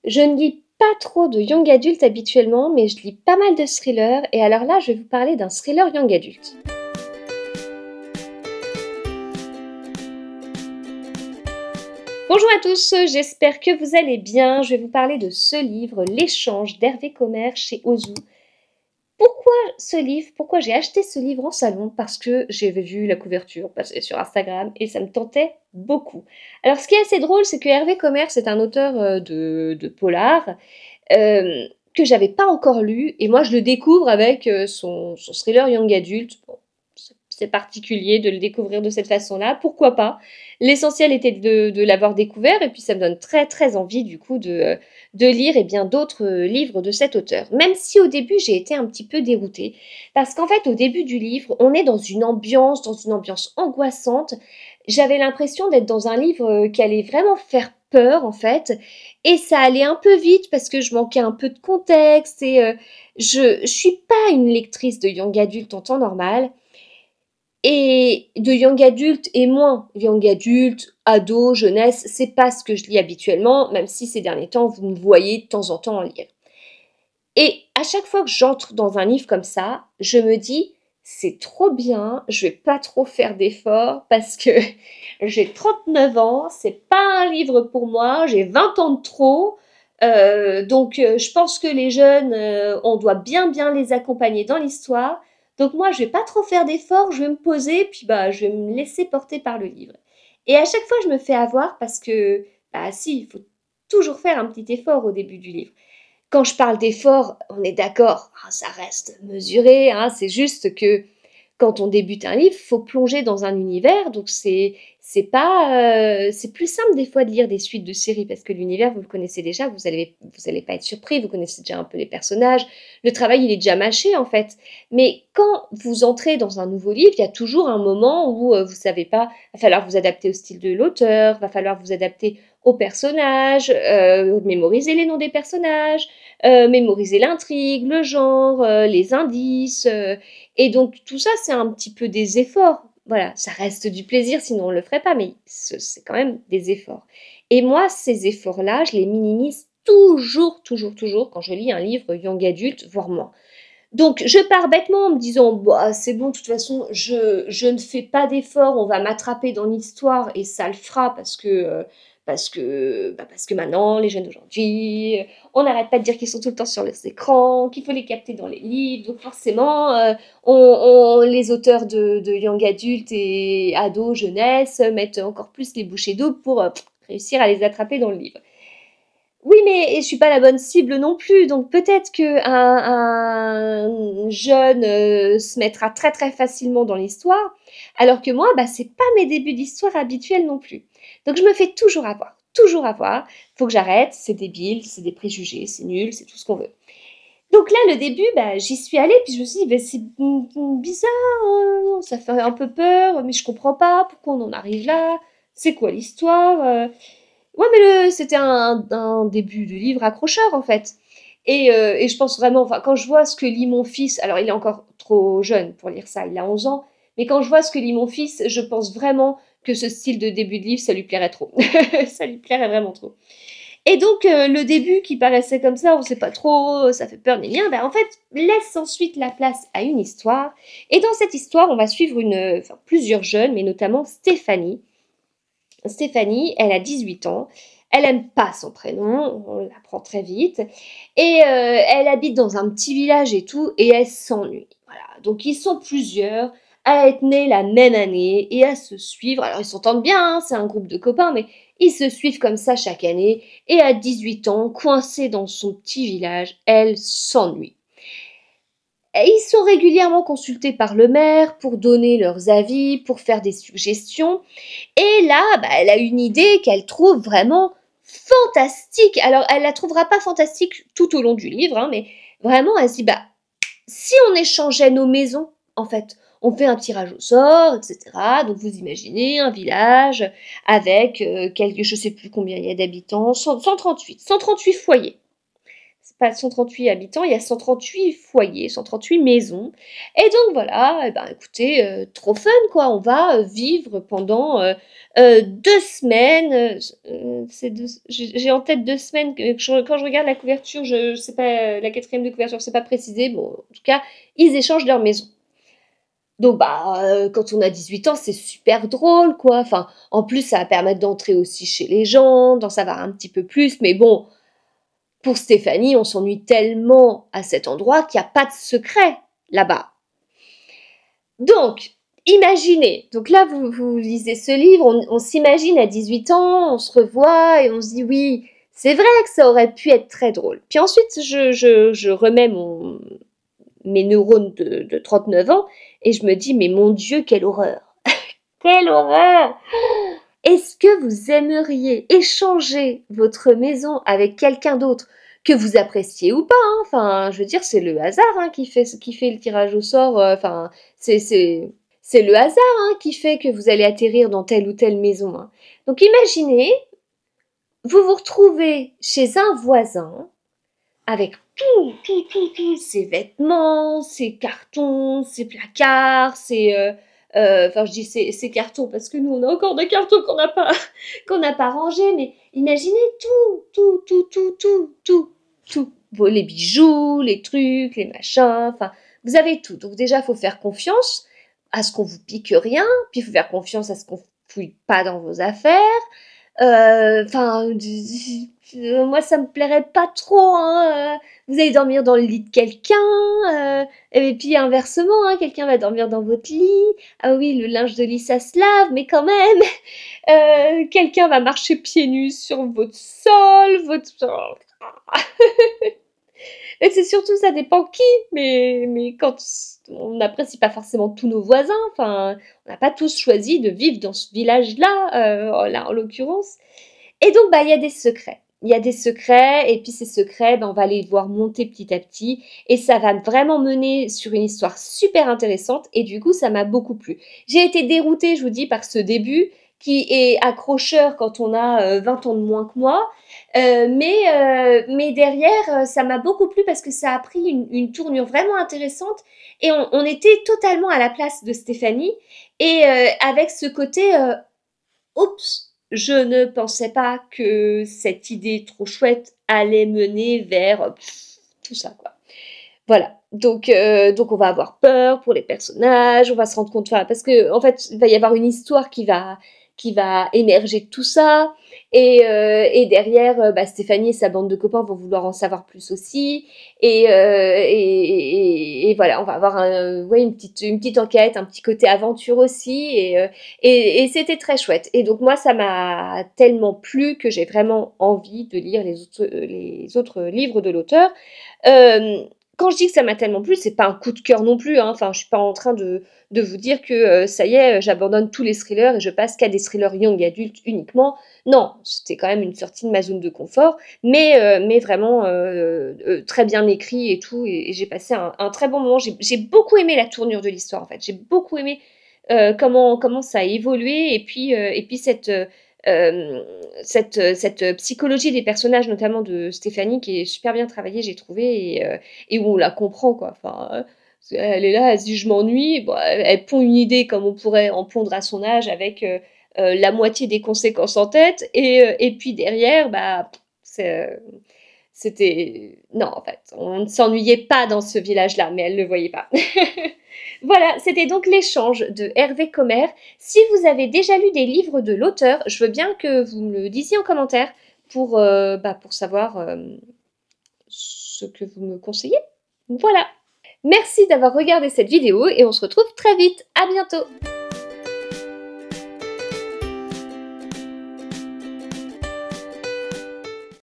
Je ne lis pas trop de young adulte habituellement, mais je lis pas mal de thrillers, et alors là, je vais vous parler d'un thriller young adulte. Bonjour à tous, j'espère que vous allez bien. Je vais vous parler de ce livre, L'échange d'Hervé Comer chez Ozu. Pourquoi ce livre? Pourquoi j'ai acheté ce livre en salon? Parce que j'avais vu la couverture passer sur Instagram et ça me tentait beaucoup. Alors ce qui est assez drôle, c'est que Hervé Comer, c'est un auteur de polar que j'avais pas encore lu, et moi je le découvre avec son thriller young adulte. Bon, c'est particulier de le découvrir de cette façon-là, pourquoi pas. L'essentiel était de l'avoir découvert, et puis ça me donne très très envie du coup de lire et bien d'autres livres de cet auteur. Même si au début j'ai été un petit peu déroutée, parce qu'en fait au début du livre, on est dans une ambiance angoissante. J'avais l'impression d'être dans un livre qui allait vraiment faire peur en fait, et ça allait un peu vite parce que je manquais un peu de contexte, et je suis pas une lectrice de young adulte en temps normal, et de young adulte et moins young adulte, ado, jeunesse, c'est pas ce que je lis habituellement, même si ces derniers temps vous me voyez de temps en temps en lire. Et à chaque fois que j'entre dans un livre comme ça, je me dis, c'est trop bien, je vais pas trop faire d'efforts parce que j'ai 39 ans, c'est pas un livre pour moi, j'ai 20 ans de trop. Donc je pense que les jeunes, on doit bien bien les accompagner dans l'histoire. Donc moi, je vais pas trop faire d'efforts, je vais me poser, puis bah, je vais me laisser porter par le livre. Et à chaque fois, je me fais avoir parce que, bah si, il faut toujours faire un petit effort au début du livre. Quand je parle d'effort, on est d'accord, hein, ça reste mesuré, hein, c'est juste que quand on débute un livre, il faut plonger dans un univers, donc c'est pas c'est plus simple des fois de lire des suites de séries parce que l'univers vous le connaissez déjà, vous allez pas être surpris, vous connaissez déjà un peu les personnages, le travail il est déjà mâché en fait. Mais quand vous entrez dans un nouveau livre, il y a toujours un moment où vous savez pas, va falloir vous adapter au style de l'auteur, va falloir vous adapter aux personnages, mémoriser les noms des personnages, mémoriser l'intrigue, le genre, les indices. Et donc tout ça, c'est un petit peu des efforts. Voilà, ça reste du plaisir, sinon on ne le ferait pas, mais c'est quand même des efforts. Et moi, ces efforts-là, je les minimise toujours, toujours, toujours quand je lis un livre young adulte, voire moins. Donc je pars bêtement en me disant, bah, c'est bon, de toute façon, je ne fais pas d'efforts, on va m'attraper dans l'histoire et ça le fera parce que maintenant, les jeunes d'aujourd'hui, on n'arrête pas de dire qu'ils sont tout le temps sur les écrans, qu'il faut les capter dans les livres, donc forcément, les auteurs de young adultes et ados, jeunesse, mettent encore plus les bouchées doubles pour réussir à les attraper dans le livre. Oui, mais je suis pas la bonne cible non plus, donc peut-être que un jeune se mettra très très facilement dans l'histoire, alors que moi, bah, c'est pas mes débuts d'histoire habituels non plus. Donc je me fais toujours avoir, toujours avoir. Faut que j'arrête, c'est débile, c'est des préjugés, c'est nul, c'est tout ce qu'on veut. Donc là, le début, bah, j'y suis allée, puis je me suis dit, bah, c'est bizarre, ça fait un peu peur, mais je comprends pas pourquoi on en arrive là, c'est quoi l'histoire Ouais, mais c'était un début de livre accrocheur, en fait. Et je pense vraiment, enfin, quand je vois ce que lit mon fils, alors il est encore trop jeune pour lire ça, il a 11 ans, mais quand je vois ce que lit mon fils, je pense vraiment que ce style de début de livre, ça lui plairait trop. Ça lui plairait vraiment trop. Et donc, le début qui paraissait comme ça, on sait pas trop, ça fait peur ni rien, ben en fait, laisse ensuite la place à une histoire. Et dans cette histoire, on va suivre plusieurs jeunes, mais notamment Stéphanie. Stéphanie, elle a 18 ans. Elle aime pas son prénom, on l'apprend très vite. Et elle habite dans un petit village et tout, et elle s'ennuie. Voilà. Donc ils sont plusieurs à être nés la même année et à se suivre. Alors ils s'entendent bien, hein, c'est un groupe de copains, mais ils se suivent comme ça chaque année. Et à 18 ans, coincée dans son petit village, elle s'ennuie. Et ils sont régulièrement consultés par le maire pour donner leurs avis, pour faire des suggestions. Et là, bah, elle a une idée qu'elle trouve vraiment fantastique. Alors, elle la trouvera pas fantastique tout au long du livre, hein, mais vraiment, elle se dit, bah, si on échangeait nos maisons, en fait, on fait un tirage au sort, etc. Donc, vous imaginez un village avec je sais plus combien il y a d'habitants, 138 foyers. c'est pas 138 habitants, il y a 138 foyers, 138 maisons. Et donc voilà, eh ben, écoutez, trop fun quoi, on va vivre pendant 2 semaines. J'ai en tête 2 semaines, quand je regarde la couverture, je sais pas, la quatrième de couverture, c'est pas précisé. Bon, en tout cas, ils échangent leur maison. Donc bah, quand on a 18 ans, c'est super drôle quoi. Enfin, en plus, ça va permettre d'entrer aussi chez les gens, d'en savoir un petit peu plus. Mais bon, pour Stéphanie, on s'ennuie tellement à cet endroit qu'il n'y a pas de secret là-bas. Donc, imaginez, donc là vous lisez ce livre, on s'imagine à 18 ans, on se revoit et on se dit oui, c'est vrai que ça aurait pu être très drôle. Puis ensuite, je remets mes neurones de 39 ans et je me dis mais mon Dieu, quelle horreur. Quelle horreur. Est-ce que vous aimeriez échanger votre maison avec quelqu'un d'autre que vous appréciez ou pas hein. Enfin, je veux dire, c'est le hasard hein, qui fait le tirage au sort. Enfin, c'est le hasard hein, qui fait que vous allez atterrir dans telle ou telle maison. Hein. Donc imaginez, vous vous retrouvez chez un voisin avec tous ses vêtements, ses cartons, ses placards, enfin, je dis ces cartons parce que nous, on a encore des cartons qu'on n'a pas rangés, mais imaginez tout. Les bijoux, les trucs, les machins, enfin, vous avez tout. Donc déjà, il faut faire confiance à ce qu'on vous pique rien, puis il faut faire confiance à ce qu'on fouille pas dans vos affaires. Enfin, moi, ça me plairait pas trop, hein. Vous allez dormir dans le lit de quelqu'un, et puis inversement, hein, quelqu'un va dormir dans votre lit. Ah oui, le linge de lit, ça se lave, mais quand même, quelqu'un va marcher pieds nus sur votre sol, Et c'est surtout, ça dépend qui, mais quand on n'apprécie pas forcément tous nos voisins, enfin, on n'a pas tous choisi de vivre dans ce village-là, là en l'occurrence. Et donc, bah, il y a des secrets. Il y a des secrets, et puis ces secrets, bah, on va les voir monter petit à petit, et ça va vraiment mener sur une histoire super intéressante, et du coup, ça m'a beaucoup plu. J'ai été déroutée, je vous dis, par ce début, qui est accrocheur quand on a 20 ans de moins que moi, mais derrière, ça m'a beaucoup plu parce que ça a pris une tournure vraiment intéressante, et on était totalement à la place de Stéphanie, et avec ce côté, oups, je ne pensais pas que cette idée trop chouette allait mener vers tout ça, quoi. Voilà. Donc on va avoir peur pour les personnages, on va se rendre compte, enfin, parce que en fait, il va y avoir une histoire qui va émerger de tout ça, et derrière, bah, Stéphanie et sa bande de copains vont vouloir en savoir plus aussi, et voilà, on va avoir ouais, une petite enquête, un petit côté aventure aussi, et c'était très chouette. Et donc moi, ça m'a tellement plu que j'ai vraiment envie de lire les autres livres de l'auteur. Euh, Quand je dis que ça m'a tellement plu, c'est pas un coup de cœur non plus, hein. Enfin, je suis pas en train de vous dire que ça y est, j'abandonne tous les thrillers et je passe qu'à des thrillers young adultes uniquement. Non, c'était quand même une sortie de ma zone de confort, mais vraiment très bien écrit et tout, et j'ai passé un très bon moment. J'ai beaucoup aimé la tournure de l'histoire en fait. J'ai beaucoup aimé comment ça a évolué, et puis cette psychologie des personnages, notamment de Stéphanie, qui est super bien travaillée, j'ai trouvé, et où on la comprend, quoi. Enfin, elle est là, elle se dit je m'ennuie, bon, elle pond une idée comme on pourrait en pondre à son âge, avec la moitié des conséquences en tête, et puis derrière, bah, c'était... Non, en fait, on ne s'ennuyait pas dans ce village-là, mais elle ne le voyait pas. Voilà, c'était donc l'échange de Hervé Comer. Si vous avez déjà lu des livres de l'auteur, je veux bien que vous me le disiez en commentaire pour savoir ce que vous me conseillez. Voilà. Merci d'avoir regardé cette vidéo et on se retrouve très vite. À bientôt.